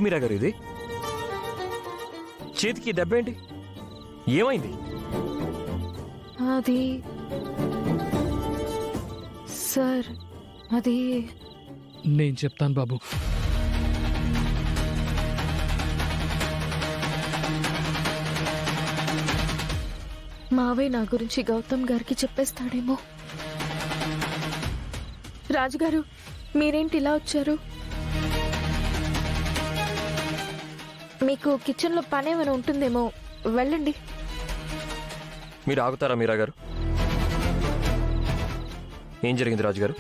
మీరా గారు ఇది? చేతికి దెబ్బేంటి? ఏమైంది? అది సార్, అది నేను చెప్తాను బాబు. మావయ్య నా గురించి గౌతమ్ గారికి చెప్పేస్తాడేమో. రాజుగారు, మీరేంటి ఇలా వచ్చారు? మీకు కిచెన్లో పని ఏమైనా ఉంటుందేమో, వెళ్ళండి. మీరు ఆగుతారా మీరా గారు? ఏం జరిగింది రాజుగారు?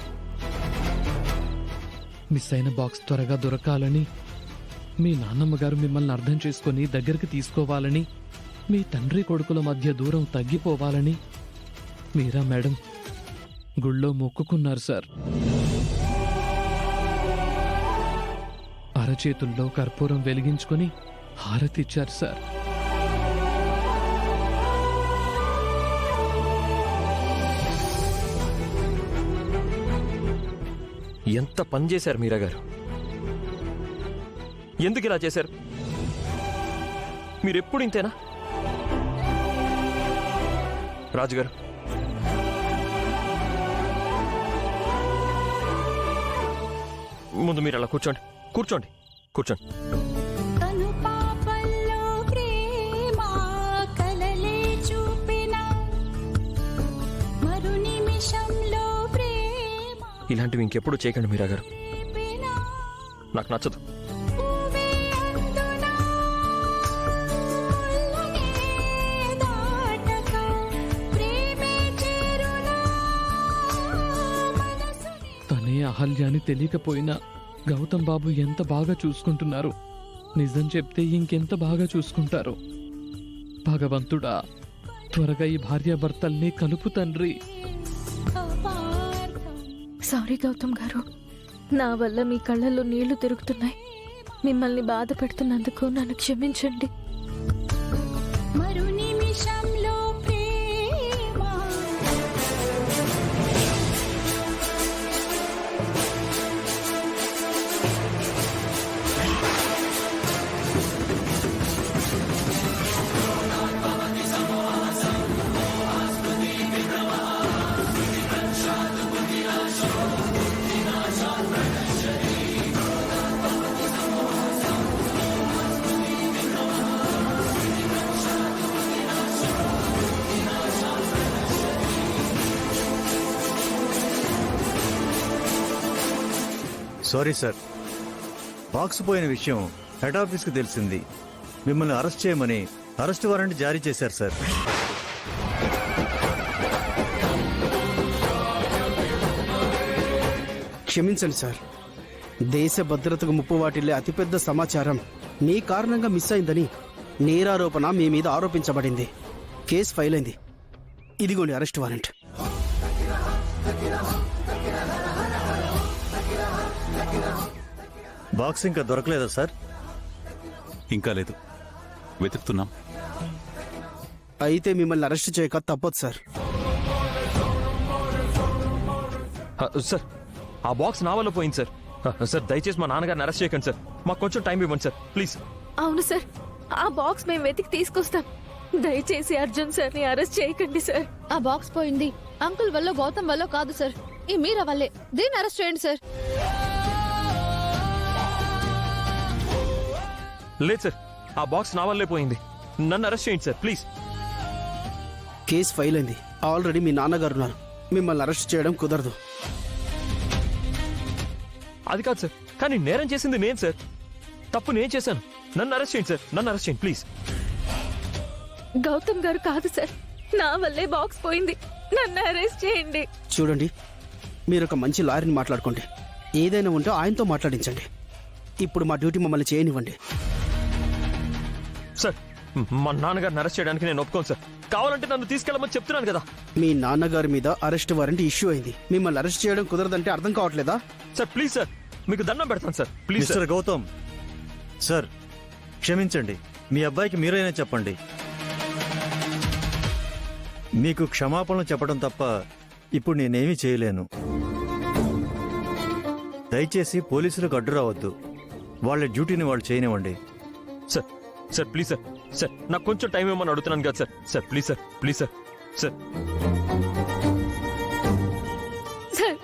మిస్ అయిన బాక్స్ త్వరగా దొరకాలని, మీ నాన్నమ్మ గారు మిమ్మల్ని అర్థం చేసుకొని దగ్గరికి తీసుకోవాలని, మీ తండ్రి కొడుకుల మధ్య దూరం తగ్గిపోవాలని మీరా మేడం గుళ్ళో మొక్కుకున్నారు సార్. అరచేతుల్లో కర్పూరం వెలిగించుకొని హారతిచ్చారు సార్. ఎంత పని చేశారు మీరా గారు? ఎందుకు ఇలా చేశారు? మీరెప్పుడు ఇంతేనా? రాజుగారు, ముందు మీరు అలా కూర్చోండి, కూర్చోండి, కూర్చోండి. ఇలాంటివి ఇంకెప్పుడు చేయకండి మీరా గారు, నాకు నచ్చదు. తనే అహల్యాని తెలియకపోయినా గౌతమ్ బాబు ఎంత బాగా చూసుకుంటున్నారు. నిజం చెప్తే ఇంకెంత బాగా చూసుకుంటారు. భగవంతుడా, త్వరగా ఈ భార్యాభర్తల్ని కలుపు తండ్రి. సారీ గౌతమ్ గారు, నా వల్ల మీ కళ్ళల్లో నీళ్లు తిరుగుతున్నాయి. మిమ్మల్ని బాధ పెడుతున్నందుకు నన్ను క్షమించండి. సారీ సార్, బాక్స్ పోయిన విషయం హెడ్ ఆఫీస్కి తెలిసింది. మిమ్మల్ని అరెస్ట్ చేయమని అరెస్ట్ వారెంట్ జారీ చేశారు సార్. క్షమించండి సార్, దేశ భద్రతకు ముప్పు వాటిల్లే అతిపెద్ద సమాచారం మీ కారణంగా మిస్ అయిందని నేరారోపణ మీ మీద ఆరోపించబడింది. కేసు ఫైల్ అయింది. ఇదిగోండి అరెస్ట్ వారెంట్. బాక్స్ ఇంకా దొరకలేదా సార్? ఇంకా లేదు, వెతుకుతున్నాం. అయితే మిమ్మల్ని అరెస్ట్ చేయక తప్పదు సార్. సార్, ఆ బాక్స్ నా వల్ల పోయింది సార్. సార్, దయచేసి మా నాన్నగారిని అరెస్ట్ చేయకండి సార్. మాకు కొంచెం టైం ఇవ్వండి సార్, ప్లీజ్. అవును సార్, ఆ బాక్స్ మేము వెతికి తీసుకొస్తాం. దయచేసి అర్జున్ సార్ని అరెస్ట్ చేయకండి సార్. ఆ బాక్స్ పోయింది అంకుల్ వల్ల, గౌతమ్ వల్ల కాదు సార్, ఈ మీరా వల్లే. దీన్ని అరెస్ట్ చేయండి సార్. లేదు సార్, ఆ బాక్స్ నా వల్లే పోయింది. నన్ను అరెస్ట్ చేయండి సార్, ప్లీజ్. కేసు ఫైల్ అయింది. ఆల్రెడీ మీ నాన్నగారు ఉన్నారు. మిమ్మల్ని అరెస్ట్ చేయడం కుదరదు. అది కాదు సార్, కానీ నేరం చేసింది నేను సార్. తప్పు నేను చేశాను. నన్ను అరెస్ట్ చేయండి సార్, నన్ను అరెస్ట్ చేయండి ప్లీజ్. గౌతమ్ గారు కాదు సార్, నా వల్లే బాక్స్ పోయింది. నన్ను అరెస్ట్ చేయండి. చూడండి, మీరు ఒక మంచి లాయర్ని మాట్లాడుకోండి. ఏదైనా ఉంటే ఆయనతో మాట్లాడించండి. ఇప్పుడు మా డ్యూటీ మమ్మల్ని చేయనివ్వండి. సార్, మా నాన్నగారిని అరెస్ట్ చేయడానికి నేను ఒప్పుకోను సార్. కావాలంటే నన్ను తీసుకెళ్ళమని చెప్తున్నాను కదా. మీ నాన్నగారి మీద అరెస్ట్ వారెంట్ ఇష్యూ అయింది. మిమ్మల్ని అరెస్ట్ చేయడం కుదరదంటే అర్థం కావట్లేదా? సార్ ప్లీజ్ సార్, మీకు దండం పెడతాను sir, please. Mister Gautam sir, క్షమించండి. మీ అబ్బాయికి మీరైనా చెప్పండి. మీకు క్షమాపణలు చెప్పడం తప్ప ఇప్పుడు నేనేమీ చేయలేను. దయచేసి పోలీసులకు అడ్డు రావద్దు. వాళ్ళ డ్యూటీని వాళ్ళు చేయనివ్వండి. Sir sir please sir sir నాకు కొంచెం టైం ఇవ్వమని అడుగుతున్నాను కదా sir sir please sir please sir sir sir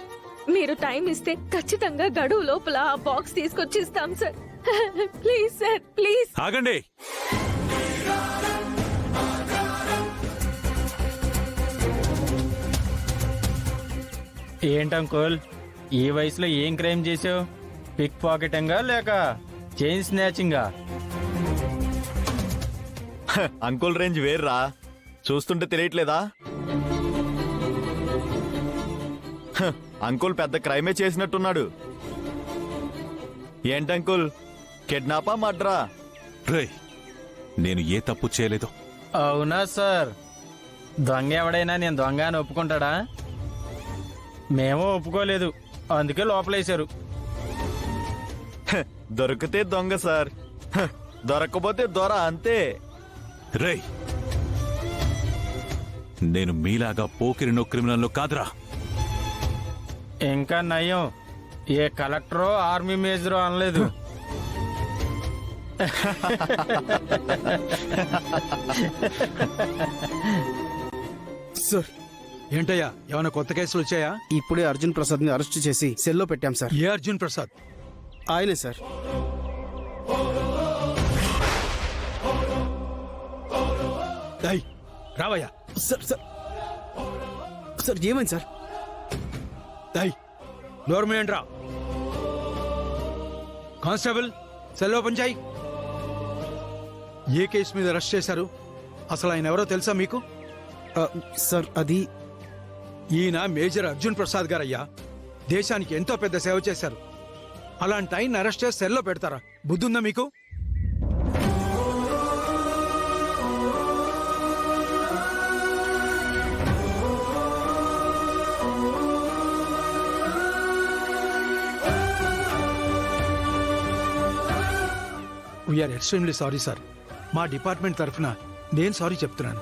మీరు టైం ఇస్తే ఖచ్చితంగా గడువు లోపల ఆ బాక్స్ తీసుకొచ్చి ఇస్తాం సార్. Please sir please. ఆగండి. ఏంటంకుల్ ఈ వయసులో ఏం క్రైమ్ చేసావు? పిక్ పాకెటింగా లేక చైన్ స్నాచింగా? అంకుల్ రేంజ్ వేర్రా, చూస్తుంటే తెలియట్లేదా? అంకుల్ పెద్ద క్రైమే చేసినట్టున్నాడు. ఏంటంకుల్, కిడ్నాపా మర్డరా? రేయ్, నేను ఏ తప్పు చేయలేదు. అవునా సార్? దొంగ ఎవడైనా నేను దొంగ అని ఒప్పుకుంటాడా? మేము ఒప్పుకోలేదు, అందుకే లోపలేశారు. దొరికితే దొంగ సార్, దొరకపోతే దొర, అంతే. రేయ్, నేను మీలాగా పోకిరినో క్రిమినల్లో కాదురా. ఇంకా నయం, ఏ కలెక్టరో ఆర్మీ మేజరో అనలేదు. సార్ ఏంటయ్యా, ఏమైనా కొత్త కేసులు వచ్చాయా? ఇప్పుడే అర్జున్ ప్రసాద్ ని అరెస్ట్ చేసి సెల్లో పెట్టాం సార్. ఏ అర్జున్ ప్రసాద్? ఆయనే సార్. ఏయ్, రావయ్యా. సార్ సార్ సార్ ఏమైంది సార్? ఏయ్, నోర్మేంట్రా. కానిస్టేబుల్, సెల్ ఓపెన్ చేయి. ఏ కేసు మీద అరెస్ట్ చేశారు? అసలు ఆయన ఎవరో తెలుసా మీకు? సార్ అది ఈయన మేజర్ అర్జున్ ప్రసాద్ గారయ్యా. దేశానికి ఎంతో పెద్ద సేవ చేశారు. అలాంటి ఆయన అరెస్ట్ చేసి సెల్లో పెడతారా? బుద్ధుందా మీకు? We are extremely sorry sir. మా డిపార్ట్మెంట్ తరఫున నేను సారీ చెప్తున్నాను.